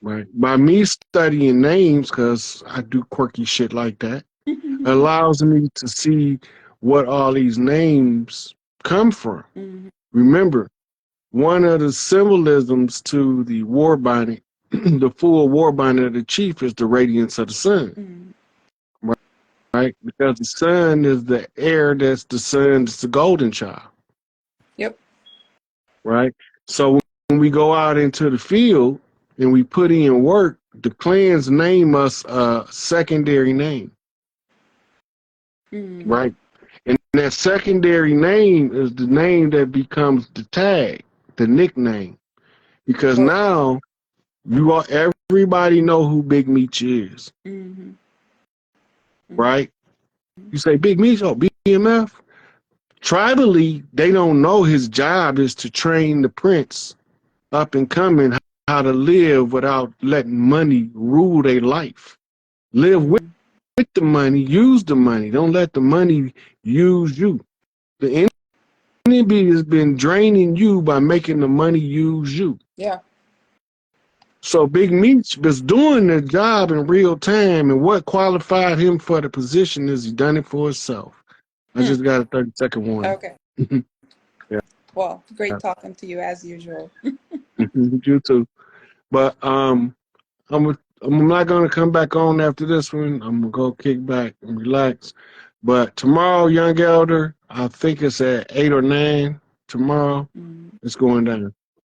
right? By me studying names, because I do quirky shit like that, allows me to see what all these names come from. Mm, Remember, one of the symbolisms to the war bonnet, the full war bonnet of the chief is the radiance of the sun, mm. right? Because the sun is the air that's the sun, it's the golden child, Yep. right? So when we go out into the field and we put in work, the clans name us a secondary name, Mm, right? And that secondary name is the name that becomes the tag, the nickname. Because but, now you are everybody know who Big Meech is, mm-hmm, mm-hmm, right? You say Big Meech, oh BMF. Tribally, they don't know his job is to train the prince up and coming how to live without letting money rule their life. Live mm-hmm. with the money, use the money. Don't let the money use you. The enemy has been draining you by making the money use you. Yeah. So Big Meech was doing the job in real time, and what qualified him for the position is he done it for himself. I Hmm. just got a 30-second warning. Okay. Yeah, Well, great talking to you as usual. you too. But I'm not gonna come back on after this one. I'm gonna go kick back and relax. But tomorrow, young elder, I think it's at 8 or 9. Tomorrow, Mm. it's going down.